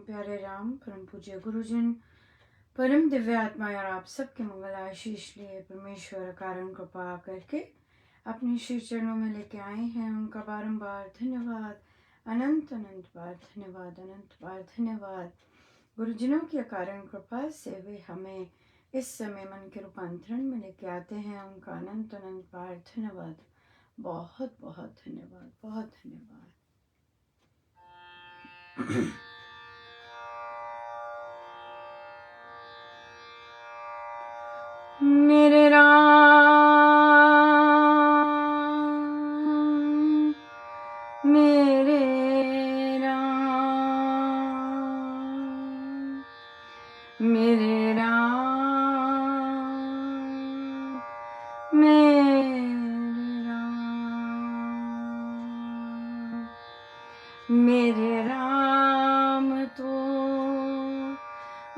प्यारे राम, परम पूज्य गुरुजन, परम दिव्य आत्मा और आप सबके मंगल आशीष लिए परमेश्वर कारण कृपा करके अपने श्री चरणों में लेके आए हैं। उनका बारंबार धन्यवाद, अनंत अनंत बार धन्यवाद, अनंत बार धन्यवाद। गुरुजनों की अकारण कृपा से वे हमें इस समय मन के रूपांतरण में लेके आते हैं। उनका अनंत अनंत बार धन्यवाद, बहुत बहुत धन्यवाद, बहुत धन्यवाद। मेरे राम, मेरे राम, मेरे राम, मेरे राम, मेरे राम तो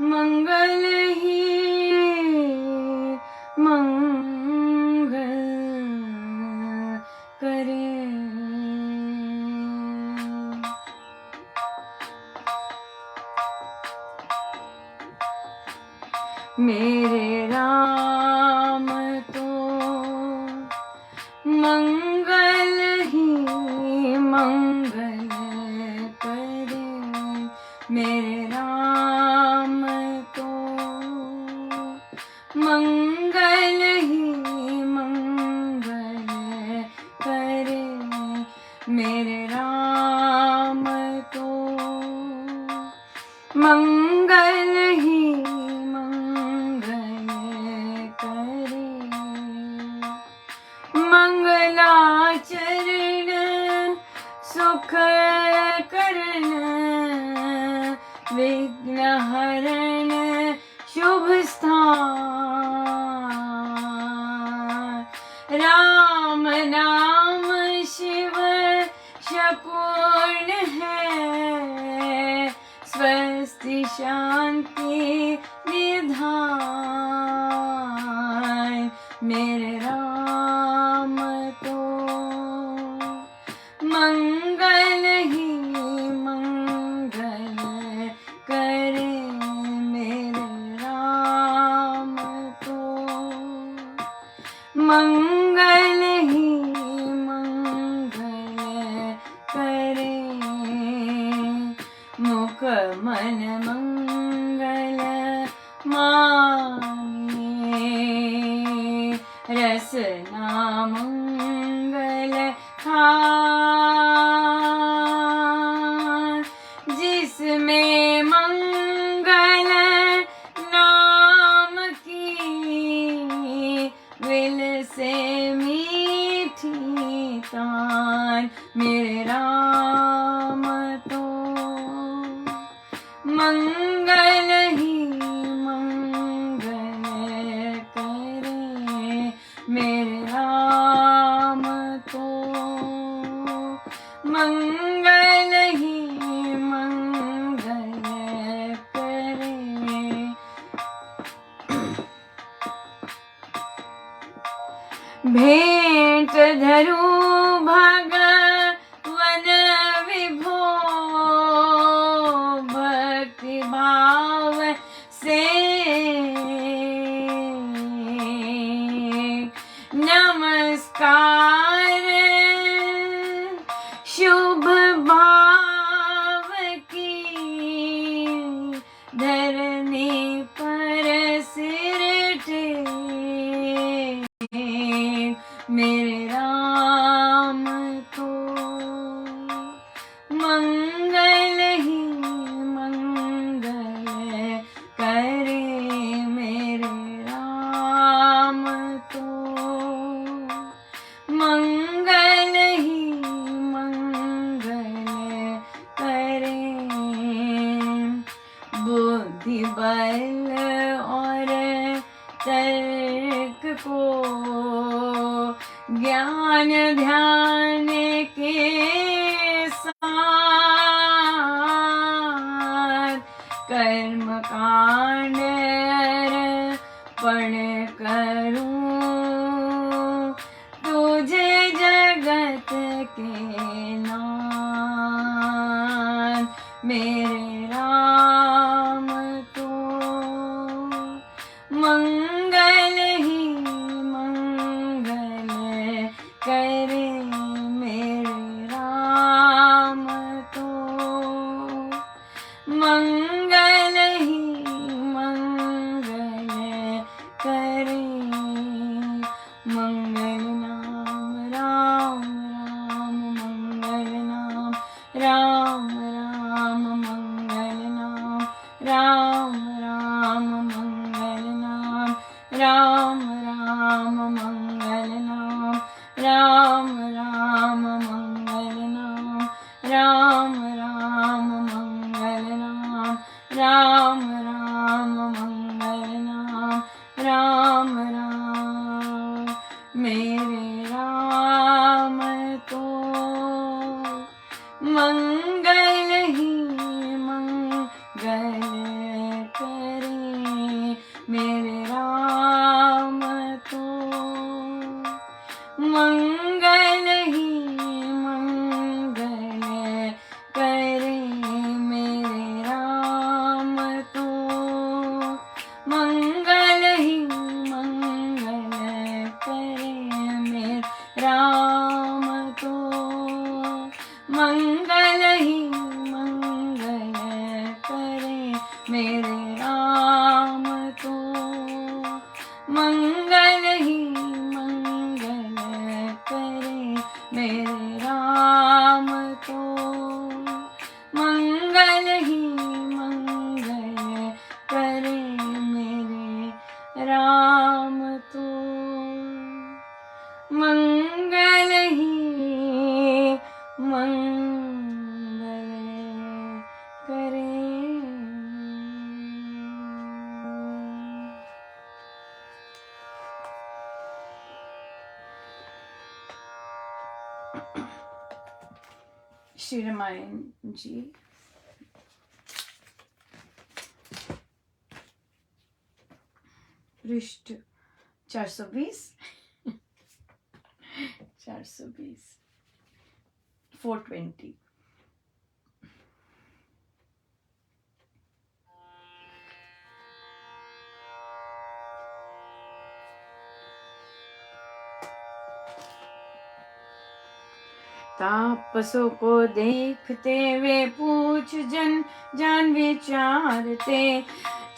मंगल ही मंगल करे। मेरे राम तो मंगल ही मंगल करे। मेरे राम तो मंगल ही मंगल करे। मेरे राम तो मंगल ही मंगल करे। मंगलाचरण सुख करण, विघ्न हरण शुभ स्थान। राम नाम शिव शपूर्ण है, स्वस्ति शांति निधान। मेरे राम तो मंगल ही मंगल करे। मेरे राम तो मंगल ही मंगल करे। मुख मन मंगल माने, रसना मंगल खान। जिसमें मंगल नाम की, विल से मीठी तान। मेरे राम तो मंगल ही मंगल करे। मेरे राम तो मंगल ही मंगल करे। भेंट धरू भगवन विभो, भक्ति भाव से नमस्कार। शुभ भाव की धरनी पर सिर टेक। मेरे राम तो मंगल ही मंगल करे। मेरे राम तो मंगल ही मंगल करे। बुद्धि बल और तर्क को ज्ञान ध्यान के साथ, कर्म कांड अर्पण करूं तुझे जगत के नाथ। मेरे राम मंगल ही मंगल करे। मंगल नाम राम राम मंगल नाम राम राम मंगल नाम राम राम मंगल नाम राम राम मंगल नाम राम राम मंगल नाम राम राम मंगल नाम राम राम मंगल नाम राम राम। मेरे राम तो मंगल ही मंगल करे। मेरे राम तो मंगल ही मंगल करे। मेरे राम तो मंगल ही मंगल करे। मेरे राम तो मंगल ही मंगल करे। मेरे राम तो मंगल ही मंगल करे। मेरे राम तो मंगल ही मंगल करे। मेरे राम तो मंगल ही मंगल करे। श्री रामायण जी पृष्ठ 420 420 420। तापसों को देखते वे पूछ जन जान विचारते।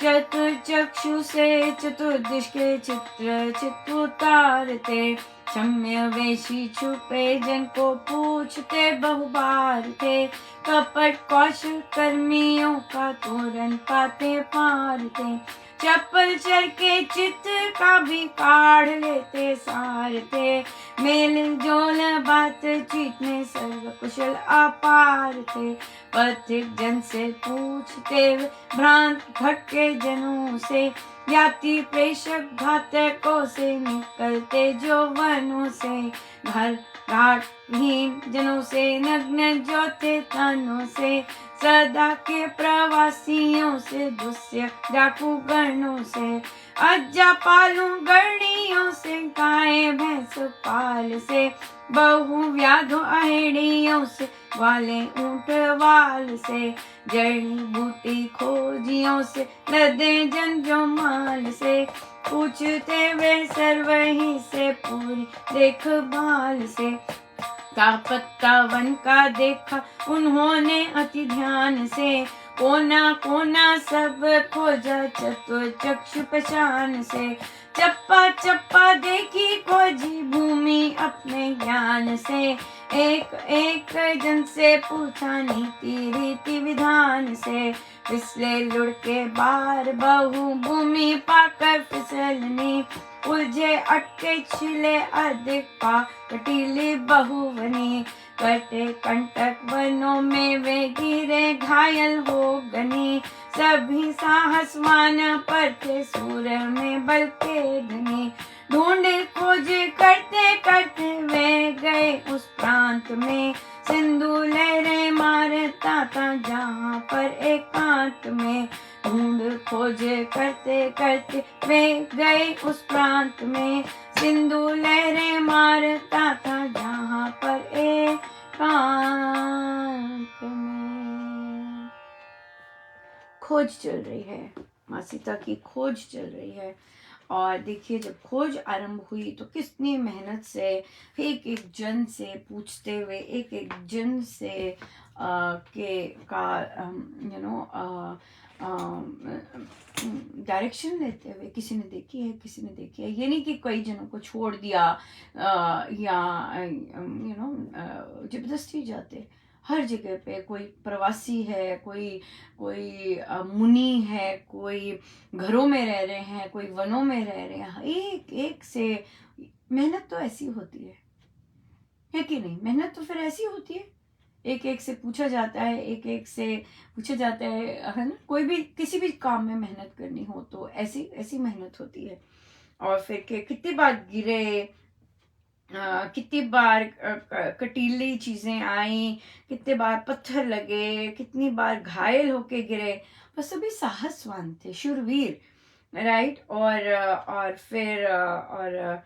चतुर्चक्षु से चतुर्दिश के चित्र उतारते। क्षम्य वेशी छुपे जन को पूछते बहु बार थे। कपट कौशल कर्मियों का तोरण पाते पार थे। चप्पल चढ़ के चित्र का भी काढ़ लेते सार थे। मेल जोल बातचीत में सर्व कुशल अपार थे। पथिक जन से पूछते भ्रांत भटके जनों से। याति प्रेषक घातकों से निकलते जो वनों से। घर घाट हीन जनों से नग्न जो थे तनों से। सदा के प्रवासियों से दुष्य डाकू गणों से। अज्जा पालू गणियों से गाय भैंस पाल से। बहु व्याधो अहेड़ियों से वाले ऊंट वाल से। जड़ी बूटी खोजियों से लदे जन जो माल से। पूछते वे सर्व ही से पूरी देखभाल से। का पत्ता वन का देखा उन्होंने अति ध्यान से। कोना कोना सब खोजा चतुर्चक्षु पहचान से। चप्पा चप्पा देखी खोजी भूमि अपने ज्ञान से। एक एक जन से पूछा नीति रीति विधान से। फिसले लुढ़के बार बहु भूमि पाकर फिसलनी। उलझे अटके छिले अधिक पा कटीले बहुवनी। कटे कंटक वनों में वे गिरे घायल हो गनी। सभी साहसवान पर थे सूर में बल के धनी। ढूंढे खोज करते करते वे गए उस प्रांत में। सिंधु लहरें मारता था जहाँ पर एकांत में। ढूंढ खोज करते करते वे गए उस प्रांत में। सिंधु लहरें मारता था जहाँ पर एकांत में। खोज चल रही है, माँ सीता की खोज चल रही है। और देखिए जब खोज आरंभ हुई तो कितनी मेहनत से एक एक जन से पूछते हुए एक एक जन से के का डायरेक्शन लेते हुए किसी ने देखी है, किसी ने देखी है। ये नहीं कि कई जनों को छोड़ दिया या जबरदस्ती जाते। हर जगह पे कोई प्रवासी है, कोई कोई मुनि है, कोई घरों में रह रहे हैं, कोई वनों में रह रहे हैं। एक एक से मेहनत तो ऐसी होती है कि नहीं? मेहनत तो फिर ऐसी होती है, एक एक से पूछा जाता है, एक एक से पूछा जाता है ना? कोई भी किसी भी काम में मेहनत करनी हो तो ऐसी ऐसी मेहनत होती है। और फिर कितनी बार गिरे, कितनी बार कटीली चीजें आई, कितने बार पत्थर लगे, कितनी बार घायल होके गिरे, पर सभी साहसवान थे, शूरवीर, राइट। और फिर और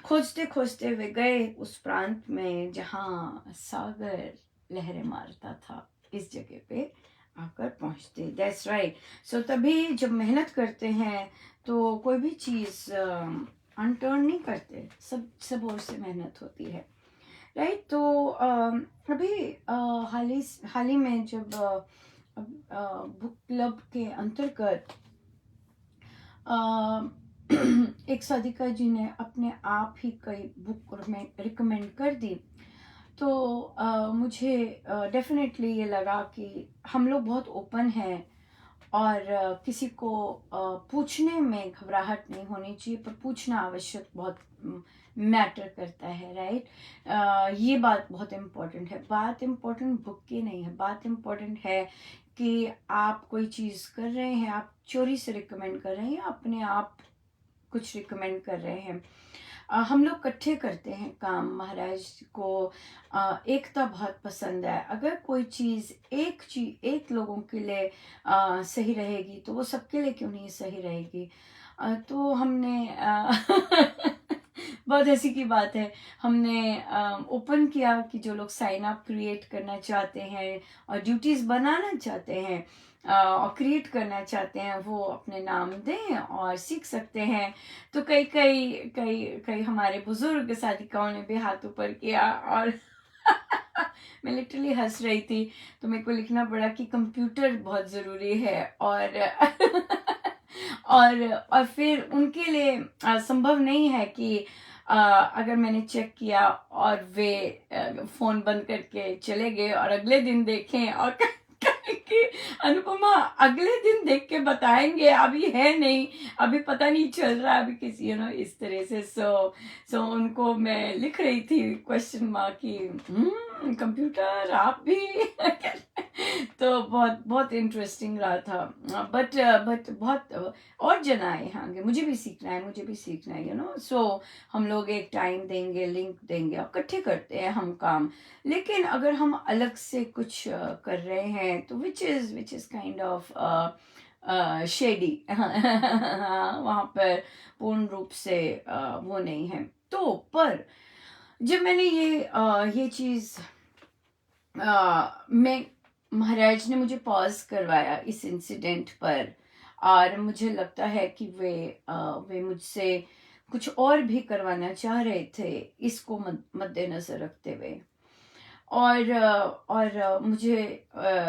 खोजते खोजते वे गए उस प्रांत में जहाँ सागर लहरें मारता था। इस जगह पे आकर पहुँचते। That's right. सो तभी जब मेहनत करते हैं तो कोई भी चीज़ अनटर्न नहीं करते, सब ओर से मेहनत होती है, राइट। तो अभी हाल ही में जब बुक क्लब के अंतर्गत एक साधिका जी ने अपने आप ही कई बुक रिकमेंड कर दी। तो मुझे डेफिनेटली ये लगा कि हम लोग बहुत ओपन हैं और किसी को पूछने में घबराहट नहीं होनी चाहिए, पर पूछना आवश्यक बहुत मैटर करता है, राइट। ये बात बहुत इम्पोर्टेंट है। बात इम्पोर्टेंट बुक की नहीं है, बात इम्पोर्टेंट है कि आप कोई चीज़ कर रहे हैं, आप चोरी से रिकमेंड कर रहे हैं या अपने आप कुछ रिकमेंड कर रहे हैं। हम लोग इकट्ठे करते हैं काम। महाराज को एकता बहुत पसंद है। अगर कोई चीज़ एक लोगों के लिए सही रहेगी तो वो सबके लिए क्यों नहीं सही रहेगी। तो हमने बहुत हंसी की बात है, हमने ओपन किया कि जो लोग साइन अप क्रिएट करना चाहते हैं और ड्यूटीज़ बनाना चाहते हैं और क्रिएट करना चाहते हैं, वो अपने नाम दें और सीख सकते हैं। तो कई कई कई कई हमारे बुजुर्ग साधिकाओं ने भी हाथ ऊपर किया और मैं लिटरली हंस रही थी। तो मेरे को लिखना पड़ा कि कंप्यूटर बहुत ज़रूरी है और और फिर उनके लिए संभव नहीं है कि अगर मैंने चेक किया और वे फ़ोन बंद करके चले गए और अगले दिन देखें और कि अनुपमा अगले दिन देख के बताएंगे, अभी है नहीं, अभी पता नहीं चल रहा, अभी किसी इस तरह से। सो उनको मैं लिख रही थी क्वेश्चन मार्क की कंप्यूटर आप भी तो बहुत बहुत इंटरेस्टिंग रहा था। बट बहुत और जन आए होंगे, मुझे भी सीखना है, मुझे भी सीखना है सो हम लोग एक टाइम देंगे, लिंक देंगे और इकट्ठे करते हैं हम काम। लेकिन अगर हम अलग से कुछ कर रहे हैं तो which is kind of shady वहाँ पर पूर्ण रूप से वो नहीं है। तो पर जब मैंने ये चीज़ मैं महाराज ने मुझे पॉज करवाया इस इंसिडेंट पर और मुझे लगता है कि वे मुझसे कुछ और भी करवाना चाह रहे थे, इसको मद्देनज़र रखते हुए। और मुझे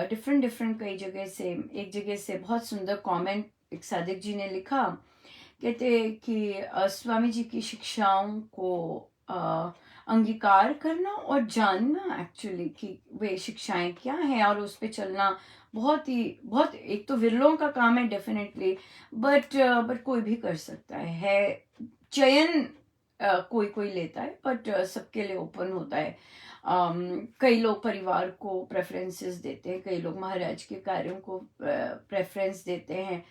डिफरेंट कई जगह से, एक जगह से बहुत सुंदर कमेंट एक सादिक जी ने लिखा। कहते कि स्वामी जी की शिक्षाओं को अंगीकार करना और जानना एक्चुअली कि वे शिक्षाएं क्या हैं और उस पर चलना बहुत एक तो विरलों का काम है डेफिनेटली, बट कोई भी कर सकता है चयन कोई कोई लेता है, बट सबके लिए ओपन होता है। कई लोग परिवार को प्रेफरेंसेस देते हैं, कई लोग महाराज के कार्यों को प्रेफरेंस देते हैं।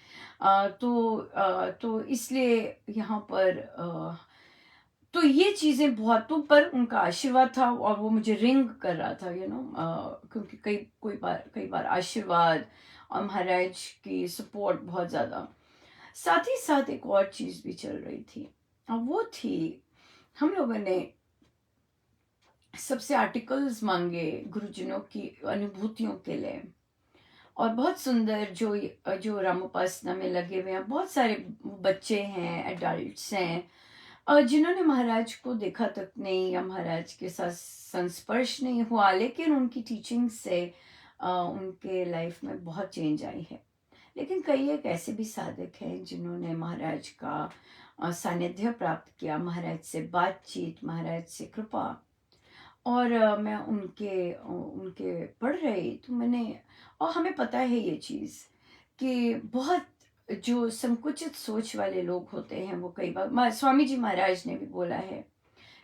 तो इसलिए यहाँ पर तो ये चीज़ें बहुत, तो पर उनका आशीर्वाद था और वो मुझे रिंग कर रहा था क्योंकि कई बार आशीर्वाद और महाराज की सपोर्ट बहुत ज़्यादा। साथ ही साथ एक और चीज़ भी चल रही थी और वो थी, हम लोगों ने सबसे आर्टिकल्स मांगे गुरुजनों की अनुभूतियों के लिए। और बहुत सुंदर जो रामोपासना में लगे हुए हैं, बहुत सारे बच्चे हैं, एडल्ट्स हैं, जिन्होंने महाराज को देखा तक नहीं या महाराज के साथ संस्पर्श नहीं हुआ, लेकिन उनकी टीचिंग से उनके लाइफ में बहुत चेंज आई है। लेकिन कई एक ऐसे भी साधक हैं जिन्होंने महाराज का सानिध्य प्राप्त किया, महाराज से बातचीत, महाराज से कृपा। और मैं उनके पढ़ रही तो मैंने, और हमें पता है ये चीज़ कि बहुत जो संकुचित सोच वाले लोग होते हैं वो कई बार, स्वामी जी महाराज ने भी बोला है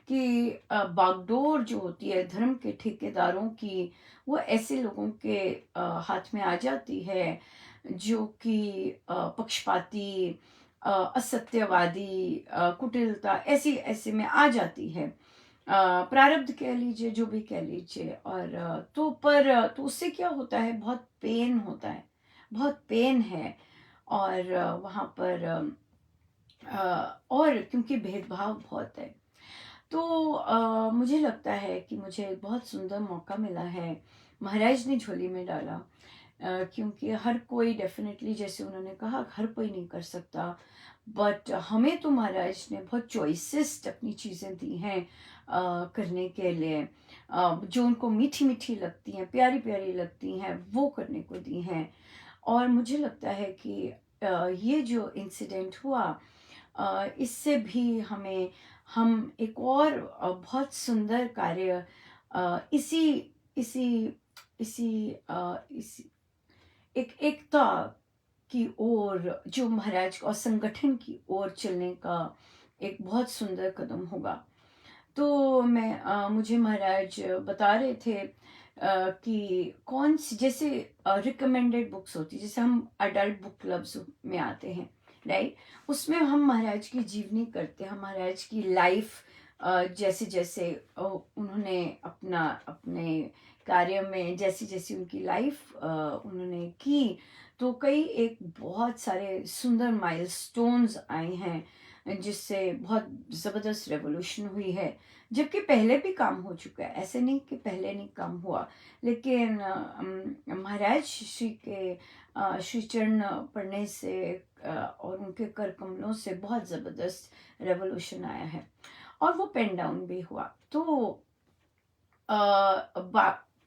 कि बागडोर जो होती है धर्म के ठेकेदारों की, वो ऐसे लोगों के हाथ में आ जाती है जो कि पक्षपाती, असत्यवादी, कुटिलता ऐसी ऐसे में आ जाती है। प्रारब्ध कह लीजिए, जो भी कह लीजिए। और तो उससे क्या होता है, बहुत पेन होता है, बहुत पेन है। और वहाँ पर और क्योंकि भेदभाव बहुत है, तो मुझे लगता है कि मुझे बहुत सुंदर मौका मिला है, महाराज ने झोली में डाला। क्योंकि हर कोई डेफिनेटली, जैसे उन्होंने कहा, हर कोई नहीं कर सकता, बट हमें तो महाराज ने बहुत चॉइसेस अपनी चीज़ें दी हैं करने के लिए, जो उनको मीठी मीठी लगती हैं, प्यारी प्यारी लगती हैं, वो करने को दी हैं। और मुझे लगता है कि ये जो इंसिडेंट हुआ, इससे भी हम एक और बहुत सुंदर कार्य इसी इसी इसी इसी एक एकता की ओर, जो महाराज और संगठन की ओर चलने का एक बहुत सुंदर कदम होगा। तो मुझे महाराज बता रहे थे कि कौन सी, जैसे रिकमेंडेड बुक्स होती, जैसे हम अडल्ट बुक क्लब्स में आते हैं, राइट, उसमें हम महाराज की जीवनी करते हैं, महाराज की लाइफ, जैसे जैसे उन्होंने अपने कार्य में जैसी जैसी उनकी लाइफ उन्होंने की, तो कई एक बहुत सारे सुंदर माइलस्टोन्स आए हैं जिससे बहुत ज़बरदस्त रेवोल्यूशन हुई है। जबकि पहले भी काम हो चुका है, ऐसे नहीं कि पहले नहीं काम हुआ, लेकिन महाराज श्री के श्री चरण पढ़ने से और उनके कर कमलों से बहुत ज़बरदस्त रेवोल्यूशन आया है, और वो पेन डाउन भी हुआ।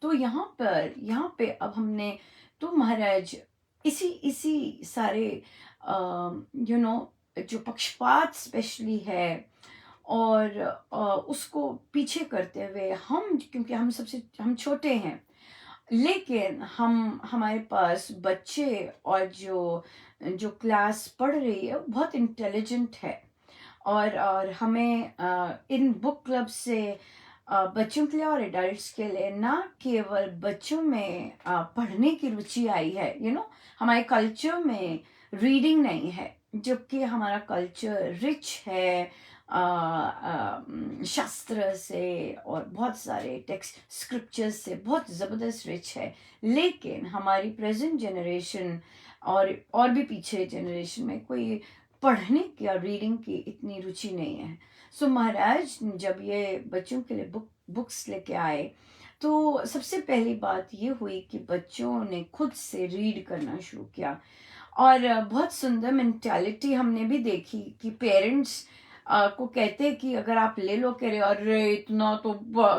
तो यहाँ पे अब हमने, तो महाराज इसी इसी सारे जो पक्षपात स्पेशली है, और उसको पीछे करते हुए, क्योंकि हम छोटे हैं, लेकिन हमारे पास बच्चे, और जो जो क्लास पढ़ रही है वो बहुत इंटेलिजेंट है। और हमें इन बुक क्लब से बच्चों के लिए और एडल्ट्स के लिए, ना केवल बच्चों में पढ़ने की रुचि आई है, हमारे कल्चर में रीडिंग नहीं है, जबकि हमारा कल्चर रिच है शास्त्र से और बहुत सारे टेक्स्ट स्क्रिप्चर्स से बहुत ज़बरदस्त रिच है। लेकिन हमारी प्रेजेंट जनरेशन और भी पीछे जनरेशन में कोई पढ़ने की और रीडिंग की इतनी रुचि नहीं है। सो महाराज जब ये बच्चों के लिए बुक्स लेके आए, तो सबसे पहली बात ये हुई कि बच्चों ने खुद से रीड करना शुरू किया। और बहुत सुंदर मेंटालिटी हमने भी देखी कि पेरेंट्स को कहते कि अगर आप ले लो, कह रहे अरे इतना तो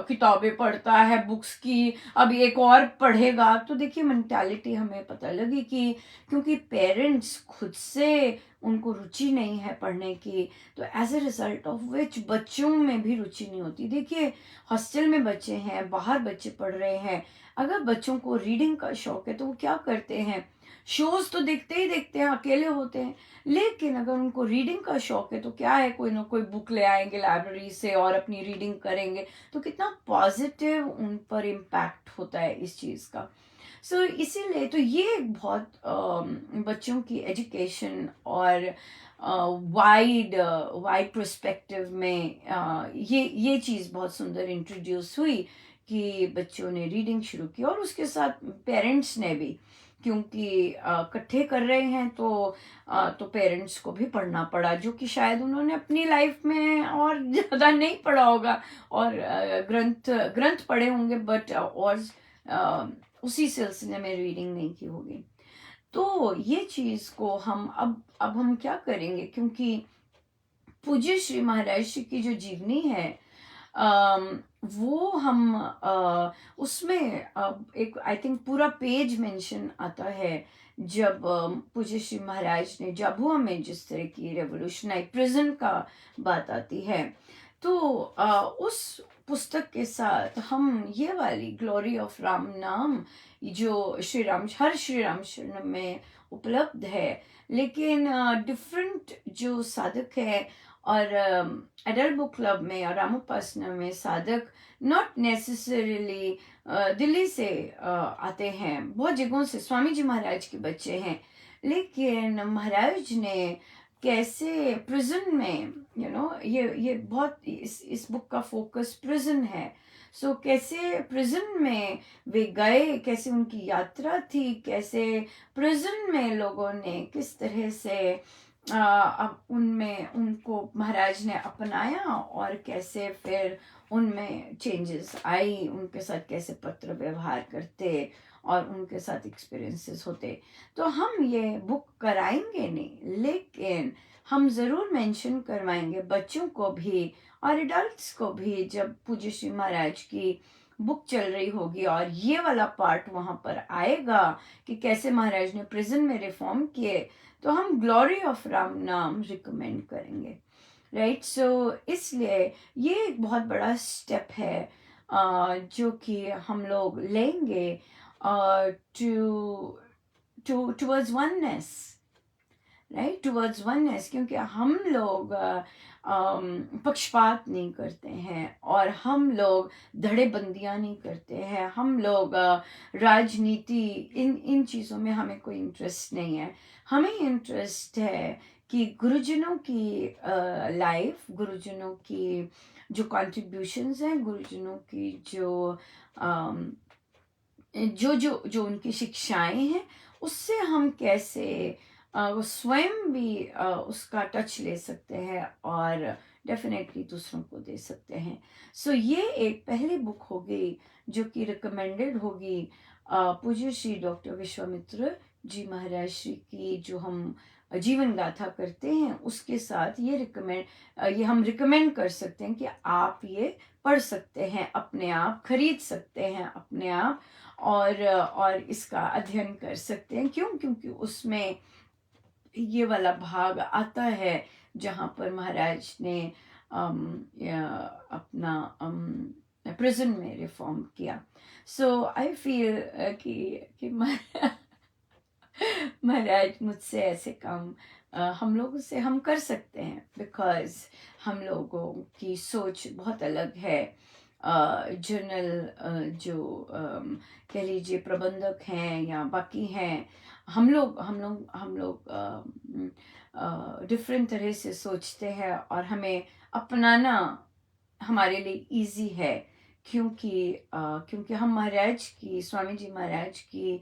किताबें पढ़ता है बुक्स की, अब एक और पढ़ेगा। तो देखिए मेंटालिटी हमें पता लगी कि क्योंकि पेरेंट्स खुद से उनको रुचि नहीं है पढ़ने की, तो as a result of which बच्चों में भी रुचि नहीं होती। देखिए हॉस्टल में बच्चे हैं, बाहर बच्चे पढ़ रहे हैं, अगर बच्चों को रीडिंग का शौक है तो वो क्या करते हैं, शोज तो देखते ही देखते हैं, अकेले होते हैं। लेकिन अगर उनको रीडिंग का शौक है तो क्या है, कोई ना कोई बुक ले आएंगे लाइब्रेरी से और अपनी रीडिंग करेंगे, तो कितना पॉजिटिव उन पर इम्पैक्ट होता है इस चीज़ का। सो इसीलिए तो ये एक बहुत बच्चों की एजुकेशन और वाइड वाइड पर्सपेक्टिव में ये चीज़ बहुत सुंदर इंट्रोड्यूस हुई कि बच्चों ने रीडिंग शुरू की, और उसके साथ पेरेंट्स ने भी, क्योंकि इकट्ठे कर रहे हैं तो पेरेंट्स को भी पढ़ना पड़ा, जो कि शायद उन्होंने अपनी लाइफ में और ज़्यादा नहीं पढ़ा होगा, और ग्रंथ पढ़े होंगे, बट और उसी सिलसिले में रीडिंग नहीं की होगी। तो ये चीज़ को हम अब हम क्या करेंगे, क्योंकि पूज्य श्री महाराज जी की जो जीवनी है, वो हम उसमें एक आई थिंक पूरा पेज मेंशन आता है जब पूज्य श्री महाराज ने झाबुआ में जिस तरह की रेवोल्यूशनरी प्रिजन का बात आती है, तो उस पुस्तक के साथ हम ये वाली ग्लोरी ऑफ राम नाम जो हर श्री राम शरण में उपलब्ध है, लेकिन डिफरेंट जो साधक है और एडल्ट बुक क्लब में और रामोपासना में साधक नॉट नेसेसरीली दिल्ली से आते हैं, बहुत जगहों से स्वामी जी महाराज के बच्चे हैं, लेकिन महाराज ने कैसे प्रिजन में ये बहुत इस बुक का फोकस प्रिजन है। सो कैसे प्रिजन में वे गए, कैसे उनकी यात्रा थी, कैसे प्रिजन में लोगों ने किस तरह से अब उनमें उनको महाराज ने अपनाया और कैसे फिर उनमें चेंजेस आई, उनके साथ कैसे पत्र व्यवहार करते और उनके साथ एक्सपीरियंसेस होते। तो हम ये बुक कराएंगे नहीं, लेकिन हम ज़रूर मेंशन करवाएंगे बच्चों को भी और एडल्ट्स को भी जब पूज्य श्री महाराज की बुक चल रही होगी और ये वाला पार्ट वहाँ पर आएगा कि कैसे महाराज ने प्रिजन में रिफॉर्म किए, तो हम ग्लोरी ऑफ राम नाम रिकमेंड करेंगे, राइट। सो इसलिए ये एक बहुत बड़ा स्टेप है जो कि हम लोग लेंगे towards oneness, right, towards oneness, क्योंकि हम लोग पक्षपात नहीं करते हैं और हम लोग धड़ेबंदियां नहीं करते हैं, हम लोग राजनीति इन चीज़ों में हमें कोई इंटरेस्ट नहीं है। हमें इंटरेस्ट है कि गुरुजनों की लाइफ, गुरुजनों की जो कॉन्ट्रीब्यूशंस हैं, गुरुजनों की जो जो जो जो उनकी शिक्षाएं हैं, उससे हम कैसे स्वयं भी उसका टच ले सकते हैं और डेफिनेटली दूसरों को दे सकते हैं। सो ये एक पहली बुक होगी जो कि रिकमेंडेड होगी पूज्य श्री डॉक्टर विश्वामित्र जी महाराज श्री की जो हम जीवन गाथा करते हैं, उसके साथ ये हम रिकमेंड कर सकते हैं कि आप ये पढ़ सकते हैं, अपने आप खरीद सकते हैं अपने आप और इसका अध्ययन कर सकते हैं। क्यों? क्योंकि उसमें ये वाला भाग आता है जहाँ पर महाराज ने अपना प्रिजन में रिफॉर्म किया। सो आई फील कि महाराज मुझसे ऐसे काम हम लोगों से हम कर सकते हैं, बिकॉज हम लोगों की सोच बहुत अलग है। जर्नल जो कह लीजिए प्रबंधक हैं या बाकी हैं, हम लोग डिफरेंट तरह से सोचते हैं और हमें अपनाना हमारे लिए इजी है, क्योंकि हम महाराज की, स्वामी जी महाराज की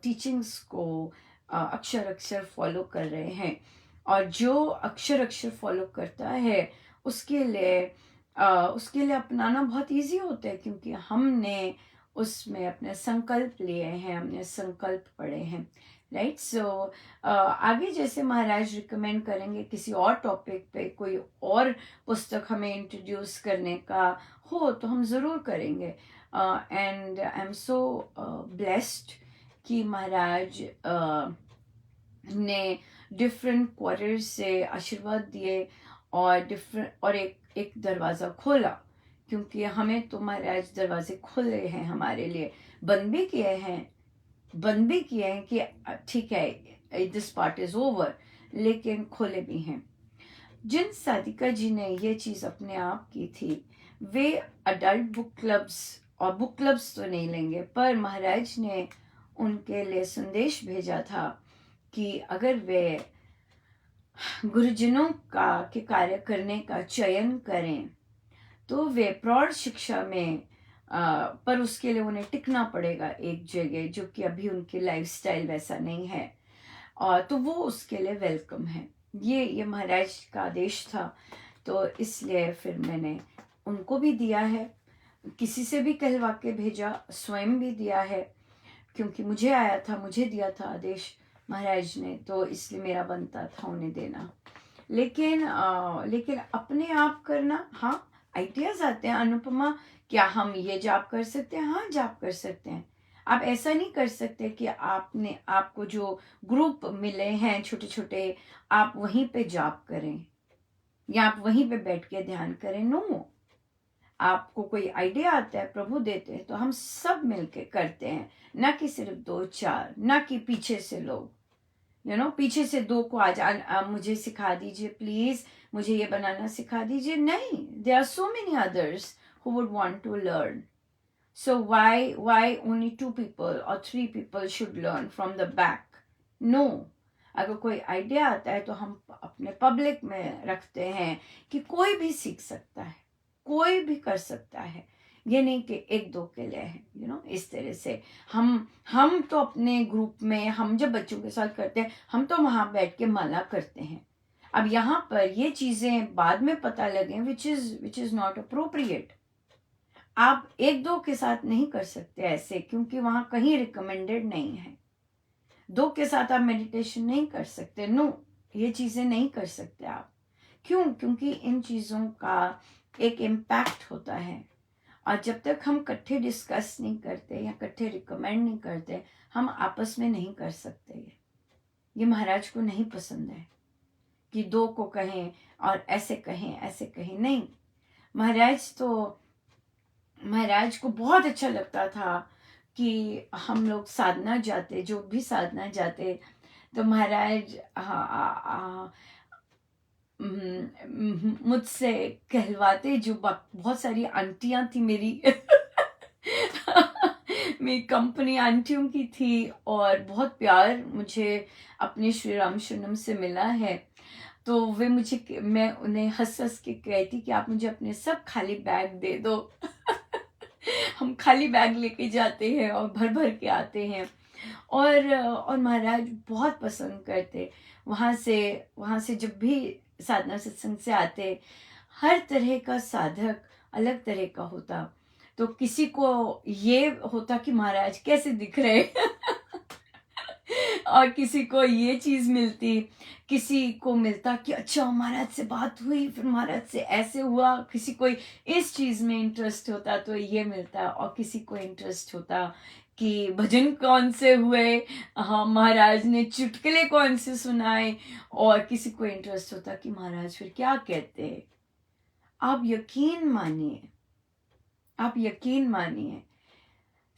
टीचिंग्स को अक्षर अक्षर फॉलो कर रहे हैं। और जो अक्षर अक्षर फॉलो करता है उसके लिए अपनाना बहुत इजी होता है, क्योंकि हमने उसमें अपने संकल्प लिए हैं, हमने संकल्प पढ़े हैं, राइट। सो आगे जैसे महाराज रिकमेंड करेंगे किसी और टॉपिक पे कोई और पुस्तक हमें इंट्रोड्यूस करने का हो तो हम ज़रूर करेंगे। And I am so blessed कि महाराज ने डिफरेंट क्वार्टर्स से आशीर्वाद दिए और एक दरवाज़ा खोला, क्योंकि हमें तो महाराज दरवाजे खुले हैं हमारे लिए, बंद भी किए हैं कि ठीक है दिस पार्ट इज ओवर, लेकिन खोले भी हैं। जिन साधिका जी ने ये चीज़ अपने आप की थी, वे अडल्ट बुक क्लब्स तो नहीं लेंगे, पर महाराज ने उनके लिए संदेश भेजा था कि अगर वे गुरुजनों के कार्य करने का चयन करें तो वे प्रौढ़ शिक्षा में पर उसके लिए उन्हें टिकना पड़ेगा एक जगह, जो कि अभी उनकी लाइफस्टाइल वैसा नहीं है, तो वो उसके लिए वेलकम है। ये महाराज का आदेश था, तो इसलिए फिर मैंने उनको भी दिया है, किसी से भी कहलवा के भेजा, स्वयं भी दिया है, क्योंकि मुझे दिया था आदेश महाराज ने, तो इसलिए मेरा बनता था उन्हें देना। लेकिन अपने आप करना, हाँ आइडियाज आते हैं। अनुपमा, क्या हम ये जाप कर सकते हैं? हाँ जाप कर सकते हैं। आप ऐसा नहीं कर सकते कि आपको जो ग्रुप मिले हैं छोटे छोटे, आप वहीं पे जाप करें या आप वहीं पे बैठ के ध्यान करें। नो, आपको कोई आइडिया आता है, प्रभु देते हैं, तो हम सब मिलके करते हैं, ना कि सिर्फ दो चार, ना कि पीछे से लोग, पीछे से दो को आज मुझे सिखा दीजिए प्लीज, मुझे ये बनाना सिखा दीजिए। नहीं, there are so many others who would want to learn. So why only 2 people or 3 people should learn from the back? No. अगर कोई आइडिया आता है तो हम अपने पब्लिक में रखते हैं कि कोई भी सीख सकता है, कोई भी कर सकता है। ये नहीं कि एक दो के लिए है, इस तरह से हम तो अपने ग्रुप में, हम जब बच्चों के साथ करते हैं, हम तो वहां बैठ के माला करते हैं। अब यहाँ पर ये चीजें बाद में पता लगे, विच इज नॉट अप्रोप्रिएट। आप एक दो के साथ नहीं कर सकते ऐसे, क्योंकि वहां कहीं रिकमेंडेड नहीं है। दो के साथ आप मेडिटेशन नहीं कर सकते। नो, ये चीजें नहीं कर सकते आप। क्यों? क्योंकि इन चीजों का एक इम्पैक्ट होता है, और जब तक हम इकट्ठे डिस्कस नहीं करते या इकट्ठे रिकमेंड नहीं करते, हम आपस में नहीं कर सकते। ये महाराज को नहीं पसंद है कि दो को कहें और ऐसे कहें। नहीं, महाराज को बहुत अच्छा लगता था कि हम लोग साधना जाते, जो भी साधना जाते, तो महाराज मुझसे कहलवाते, जो बहुत सारी आंटियां थी मेरी मेरी कंपनी आंटियों की थी, और बहुत प्यार मुझे अपने श्री राम शरणम से मिला है। तो मैं उन्हें हंस हंस के कहती कि आप मुझे अपने सब खाली बैग दे दो हम खाली बैग लेके जाते हैं और भर भर के आते हैं। और महाराज बहुत पसंद करते, वहाँ से जब भी साधना सत्संग से आते, हर तरह का साधक अलग तरह का होता। तो किसी को ये होता कि महाराज कैसे दिख रहे और किसी को ये चीज मिलती, किसी को मिलता कि अच्छा महाराज से बात हुई, फिर महाराज से ऐसे हुआ। किसी को इस चीज में इंटरेस्ट होता तो ये मिलता, और किसी को इंटरेस्ट होता कि भजन कौन से हुए, हाँ महाराज ने चुटकुले कौन से सुनाए, और किसी को इंटरेस्ट होता कि महाराज फिर क्या कहते हैं। आप यकीन मानिए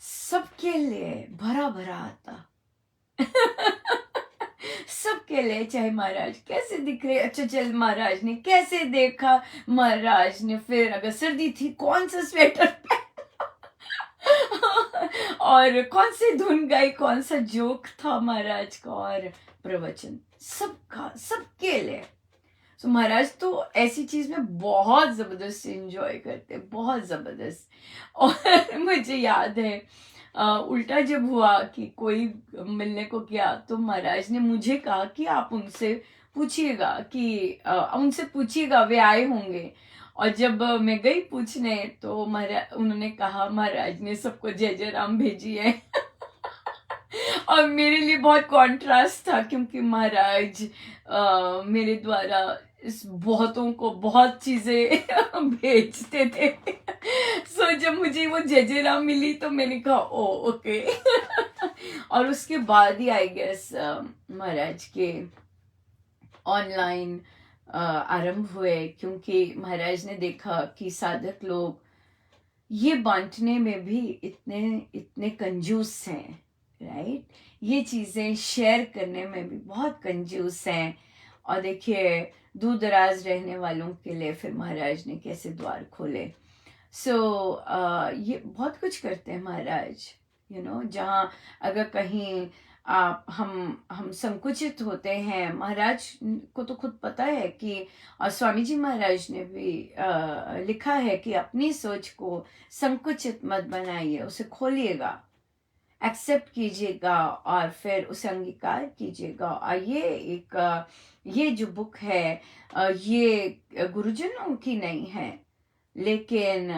सबके लिए भरा भरा आता सबके लिए, चाहे महाराज कैसे दिख रहे, अच्छा चल महाराज ने कैसे देखा, महाराज ने फिर अगर सर्दी थी कौन सा स्वेटर और कौन सी धुन गाई, कौन सा जोक था महाराज का, और प्रवचन सबके लिए। तो महाराज तो ऐसी चीज में बहुत जबरदस्त एंजॉय करते, बहुत जबरदस्त। और मुझे याद है उल्टा जब हुआ कि कोई मिलने को गया, तो महाराज ने मुझे कहा कि आप उनसे पूछिएगा वे आए होंगे। और जब मैं गई पूछने, तो उन्होंने कहा महाराज ने सबको जय जय राम भेजी है और मेरे लिए बहुत कॉन्ट्रास्ट था, क्योंकि महाराज मेरे द्वारा इस बहुतों को बहुत चीजें भेजते थे। सो जब मुझे वो जय जय राम मिली, तो मैंने कहा ओ ओके और उसके बाद ही आई गेस महाराज के ऑनलाइन आरंभ हुए, क्योंकि महाराज ने देखा कि साधक लोग ये बांटने में भी इतने कंजूस हैं, राइट। ये चीजें शेयर करने में भी बहुत कंजूस हैं। और देखिए दूर दराज रहने वालों के लिए फिर महाराज ने कैसे द्वार खोले। ये बहुत कुछ करते हैं महाराज, जहाँ अगर कहीं हम संकुचित होते हैं, महाराज को तो खुद पता है कि, और स्वामी जी महाराज ने भी लिखा है कि अपनी सोच को संकुचित मत बनाइए, उसे खोलिएगा, एक्सेप्ट कीजिएगा और फिर उसे अंगीकार कीजिएगा। और ये जो बुक है ये गुरुजनों की नहीं है, लेकिन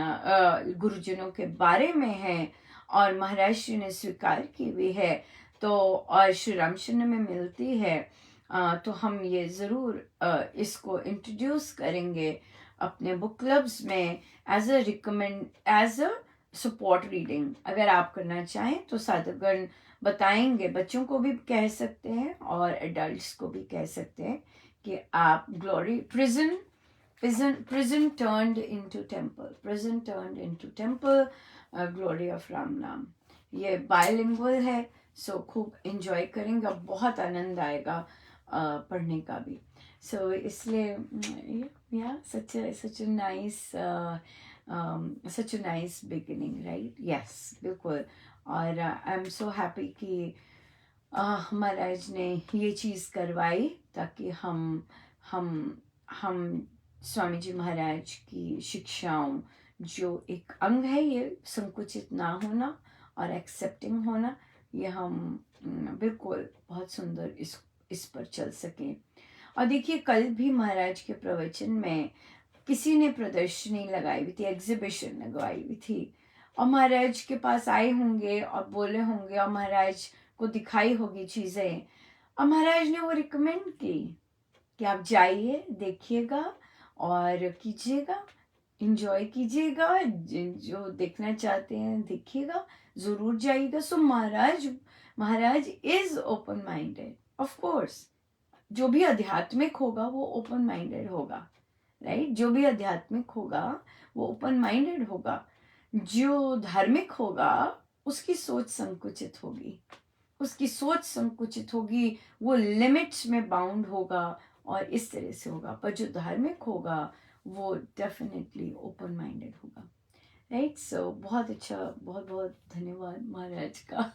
गुरुजनों के बारे में है, और महाराज जी ने स्वीकार की हुई है। तो और श्री रामचंद्र में मिलती है, तो हम ये ज़रूर इसको इंट्रोड्यूस करेंगे अपने बुक क्लब्स में एज अ सपोर्ट रीडिंग। अगर आप करना चाहें तो साधकगण बताएंगे, बच्चों को भी कह सकते हैं और एडल्ट्स को भी कह सकते हैं कि आप glory prison turned into temple, glory of Ram नाम। ये बायलिंगुअल है, सो खूब एंजॉय करेंगे, बहुत आनंद आएगा पढ़ने का भी। सो इसलिए या such a nice beginning, right? Yes, बिल्कुल। और आई एम सो हैप्पी कि महाराज ने ये चीज़ करवाई ताकि हम स्वामी जी महाराज की शिक्षाओं, जो एक अंग है ये संकुचित ना होना और एक्सेप्टिंग होना, ये हम बिल्कुल बहुत सुंदर इस पर चल सकें। और देखिए, कल भी महाराज के प्रवचन में किसी ने प्रदर्शनी लगाई हुई थी, एग्जीबिशन लगाई हुई थी, और महाराज के पास आए होंगे और बोले होंगे और महाराज को दिखाई होगी चीज़ें, और महाराज ने वो रिकमेंड की कि आप जाइए, देखिएगा और कीजिएगा, इंजॉय कीजिएगा, जो देखना चाहते हैं देखिएगा, ज़रूर जाइएगा। So Maharaj is open minded. Of course जो भी आध्यात्मिक होगा वो ओपन माइंडेड होगा, राइट? जो भी आध्यात्मिक होगा वो ओपन माइंडेड होगा। जो धार्मिक होगा उसकी सोच संकुचित होगी, वो लिमिट्स में बाउंड होगा और इस तरह से होगा। पर जो धार्मिक होगा वो डेफिनेटली ओपन माइंडेड होगा, राइट? सो बहुत अच्छा, बहुत बहुत धन्यवाद महाराज का।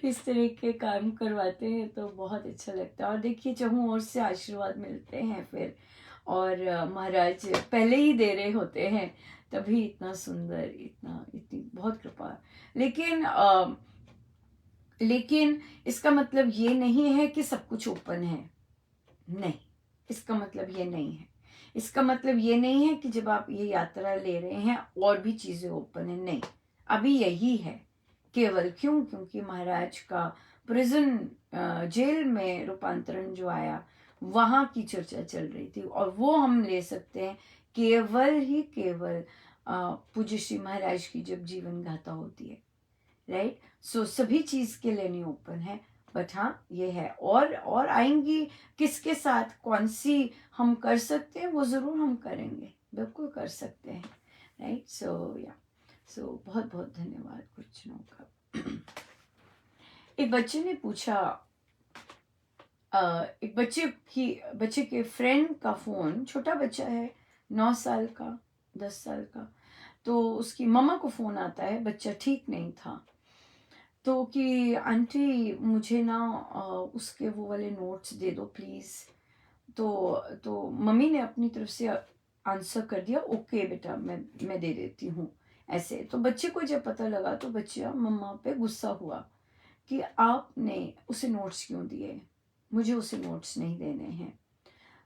इस तरह के काम करवाते हैं तो बहुत अच्छा लगता है। और देखिए, चहु ओर से आशीर्वाद मिलते हैं फिर, और महाराज पहले ही दे रहे होते हैं, तभी इतना सुंदर, इतनी बहुत कृपा। लेकिन इसका मतलब ये नहीं है कि सब कुछ ओपन है, नहीं, इसका मतलब ये नहीं है। इसका मतलब ये नहीं है कि जब आप ये यात्रा ले रहे हैं और भी चीजें ओपन है, नहीं, अभी यही है केवल। क्योंकि महाराज का प्रिजन, जेल में रूपांतरण जो आया, वहां की चर्चा चल रही थी, और वो हम ले सकते हैं केवल पूज्य श्री महाराज की जब जीवन गाथा होती है, राइट? सो सभी चीज के लिए नहीं ओपन है, बट हाँ ये है। और आएंगी, किसके साथ कौन सी हम कर सकते हैं वो जरूर हम करेंगे, बिल्कुल कर सकते हैं, राइट? सो बहुत बहुत धन्यवाद गुरुजनों का। एक बच्चे ने पूछा, एक बच्चे के फ्रेंड का फोन, छोटा बच्चा है, 9 साल का, 10 साल का, तो उसकी मम्मा को फोन आता है, बच्चा ठीक नहीं था, तो कि आंटी मुझे ना उसके वो वाले नोट्स दे दो प्लीज़। तो मम्मी ने अपनी तरफ से आंसर कर दिया, ओके बेटा, मैं दे देती हूँ, ऐसे। तो बच्चे को जब पता लगा तो बच्चा मम्मा पे गुस्सा हुआ कि आपने उसे नोट्स क्यों दिए, मुझे उसे नोट्स नहीं देने हैं।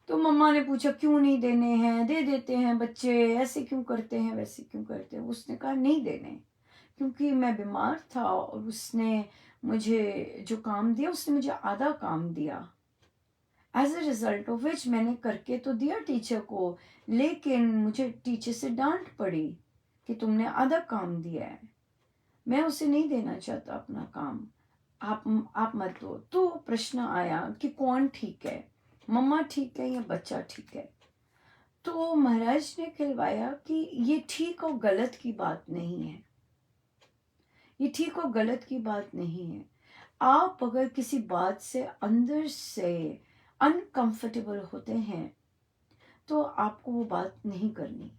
तो मम्मा ने पूछा क्यों नहीं देने हैं, दे देते हैं बच्चे, ऐसे क्यों करते हैं, वैसे क्यों करते हैं। उसने कहा नहीं देने, क्योंकि मैं बीमार था और उसने मुझे जो काम दिया, उसने मुझे आधा काम दिया, as a result of which मैंने करके तो दिया टीचर को, लेकिन मुझे टीचर से डांट पड़ी कि तुमने आधा काम दिया है, मैं उसे नहीं देना चाहता अपना काम, आप मत दो। तो प्रश्न आया कि कौन ठीक है, मम्मा ठीक है या बच्चा ठीक है? तो महाराज ने कहलवाया कि ये ठीक और गलत की बात नहीं है, ये ठीक और गलत की बात नहीं है। आप अगर किसी बात से अंदर से अनकंफर्टेबल होते हैं तो आपको वो बात नहीं करनी।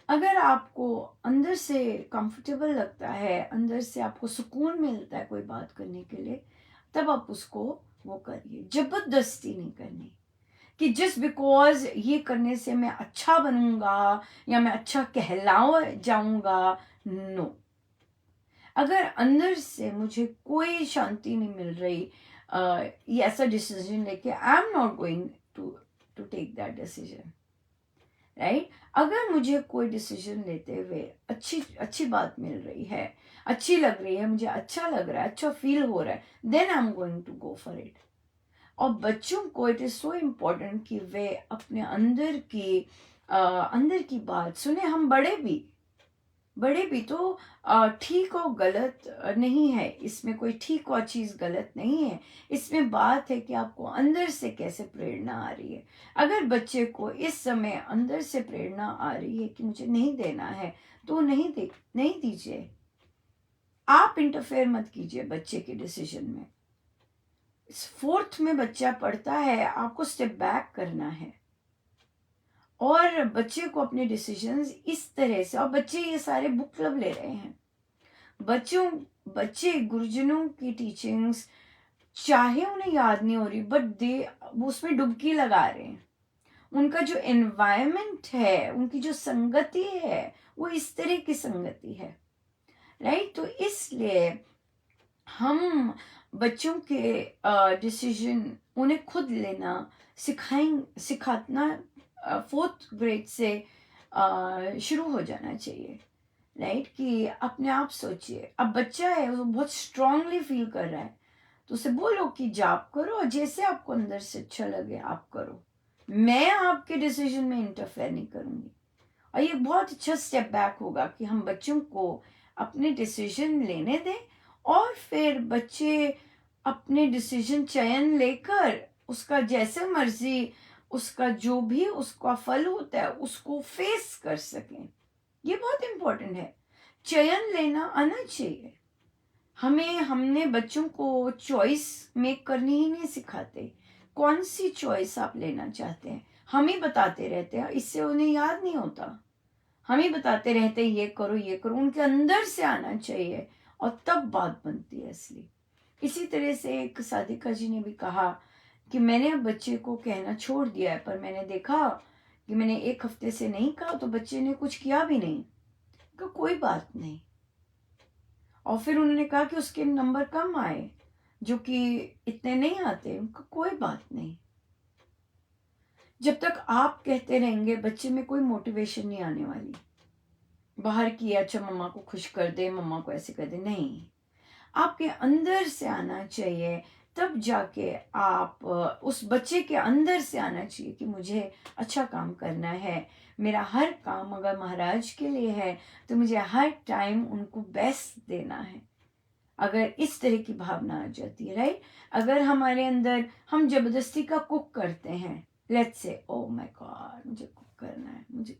अगर आपको अंदर से कंफर्टेबल लगता है, अंदर से आपको सुकून मिलता है कोई बात करने के लिए, तब आप उसको वो करिए। जबरदस्ती नहीं करनी कि जस्ट बिकॉज ये करने से मैं अच्छा बनूंगा या मैं अच्छा कहलाओ जाऊंगा, नो। अगर अंदर से मुझे कोई शांति नहीं मिल रही, ये ऐसा डिसीजन लेके, I am not going to take that decision, right? अगर मुझे कोई डिसीजन लेते हुए अच्छी बात मिल रही है, अच्छी लग रही है, मुझे अच्छा लग रहा है, अच्छा फील हो रहा है, then I am going to go for it. और बच्चों को इट इज़ सो इम्पोर्टेंट कि वे अपने अंदर की बात सुने। हम बड़े भी तो ठीक और गलत नहीं है, इसमें कोई ठीक और चीज़ गलत नहीं है। इसमें बात है कि आपको अंदर से कैसे प्रेरणा आ रही है। अगर बच्चे को इस समय अंदर से प्रेरणा आ रही है कि मुझे नहीं देना है, तो नहीं दीजिए। आप इंटरफेयर मत कीजिए बच्चे के डिसीजन में। फोर्थ में बच्चा पढ़ता है, आपको स्टेप बैक करना है और बच्चे को अपने डिसीजंस इस तरह से, और बच्चे ये सारे बुक क्लब ले रहे हैं। बच्चे गुरुजनों की टीचिंग्स चाहे उन्हें याद नहीं हो रही, बट दे उसमें डुबकी लगा रहे हैं। उनका जो एनवायरनमेंट है, उनकी जो संगति है, वो इस तरह की संगति है, राइट। तो इसलिए हम बच्चों के डिसीजन उन्हें खुद लेना सिखाना फोर्थ ग्रेड से शुरू हो जाना चाहिए, राइट। कि अपने आप सोचिए, अब बच्चा है वो बहुत स्ट्रांगली फील कर रहा है, तो उसे बोलो कि जाप करो और जैसे आपको अंदर से अच्छा लगे आप करो, मैं आपके डिसीजन में इंटरफेयर नहीं करूंगी। और ये बहुत अच्छा स्टेप बैक होगा कि हम बच्चों को अपने डिसीजन लेने दें और फिर बच्चे अपने डिसीजन चयन लेकर उसका जैसे मर्जी, उसका जो भी उसका फल होता है उसको फेस कर सकें। ये बहुत इंपॉर्टेंट है, चयन लेना आना चाहिए हमने बच्चों को चॉइस मेक करनी ही नहीं सिखाते। कौन सी चॉइस आप लेना चाहते हैं हम ही बताते रहते हैं, इससे उन्हें याद नहीं होता। हम ही बताते रहते हैं ये करो ये करो, उनके अंदर से आना चाहिए और तब बात बनती है असली। इसी तरह से एक साधिका जी ने भी कहा कि मैंने अब बच्चे को कहना छोड़ दिया है, पर मैंने देखा कि मैंने एक हफ्ते से नहीं कहा तो बच्चे ने कुछ किया भी नहीं। कहा कोई बात नहीं। और फिर उन्होंने कहा कि उसके नंबर कम आए जो कि इतने नहीं आते, उनका कोई बात नहीं। जब तक आप कहते रहेंगे बच्चे में कोई मोटिवेशन नहीं आने वाली बाहर की, अच्छा मम्मा को खुश कर दे, मम्मा को ऐसे कर दे, नहीं। आपके अंदर से आना चाहिए, तब जाके आप उस बच्चे के अंदर से आना चाहिए कि मुझे अच्छा काम करना है। मेरा हर काम अगर महाराज के लिए है तो मुझे हर टाइम उनको बेस्ट देना है। अगर इस तरह की भावना आ जाती है, राइट। अगर हमारे अंदर हम जबरदस्ती का कुक करते हैं, let's say oh my God मुझे कुक करना है, मुझे,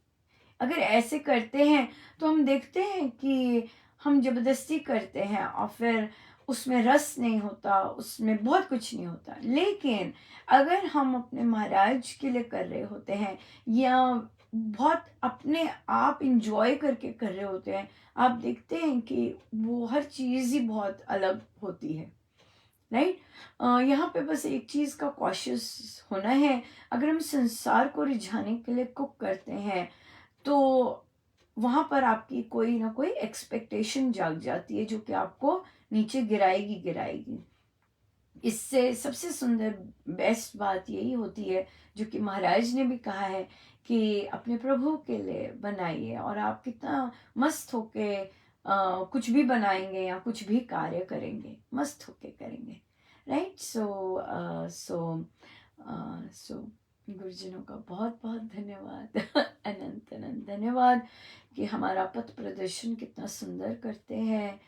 अगर ऐसे करते हैं तो हम देखते हैं कि हम जबरदस्ती करते हैं और फिर उसमें रस नहीं होता, उसमें बहुत कुछ नहीं होता। लेकिन अगर हम अपने महाराज के लिए कर रहे होते हैं या बहुत अपने आप इंजॉय करके कर रहे होते हैं, आप देखते हैं कि वो हर चीज़ ही बहुत अलग होती है, राइट। यहाँ पे बस एक चीज़ का कॉशियस होना है। अगर हम संसार को रिझाने के लिए कुक करते हैं तो वहां पर आपकी कोई ना कोई एक्सपेक्टेशन जाग जाती है जो कि आपको नीचे गिराएगी। इससे सबसे सुंदर बेस्ट बात यही होती है जो कि महाराज ने भी कहा है कि अपने प्रभु के लिए बनाइए, और आप कितना मस्त होके कुछ भी बनाएंगे या कुछ भी कार्य करेंगे, मस्त होके करेंगे, राइट। सो गुरुजनों का बहुत बहुत धन्यवाद अनंत अनंत धन्यवाद कि हमारा पथ प्रदर्शन कितना सुंदर करते हैं।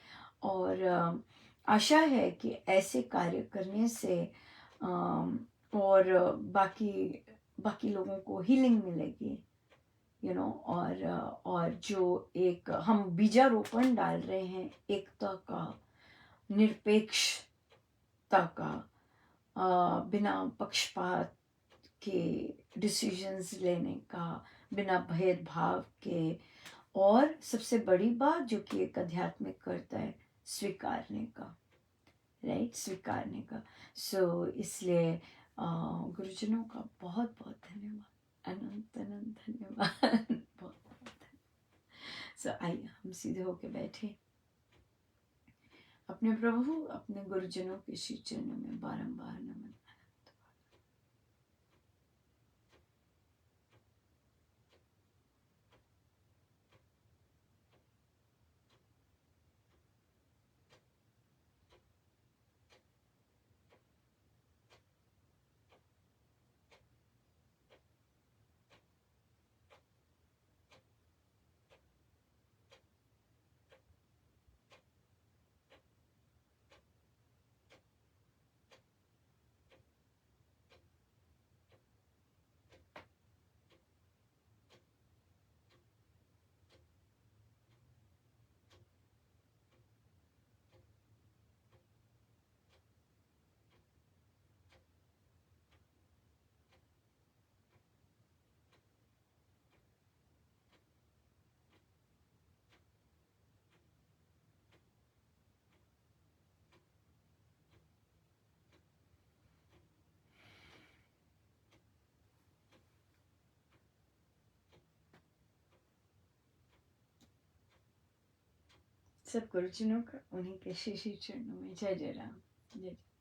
और आशा है कि ऐसे कार्य करने से और बाकी बाकी लोगों को हीलिंग मिलेगी, और जो एक हम बीजारोपण डाल रहे हैं एकता का, निरपेक्षता का, बिना पक्षपात के डिसीजंस लेने का, बिना भेदभाव के, और सबसे बड़ी बात जो कि एक आध्यात्मिक करता है, स्वीकारने का, राइट, स्वीकारने का। इसलिए गुरुजनों का बहुत बहुत धन्यवाद, अनंत अनंत धन्यवाद बहुत बहुत। आइए हम सीधे होके बैठे, अपने प्रभु अपने गुरुजनों के श्री चरणों में बारंबार नमन। सब गुरुजनों का उन्हीं के श्री श्री चरणों में जय जय राम जय जय।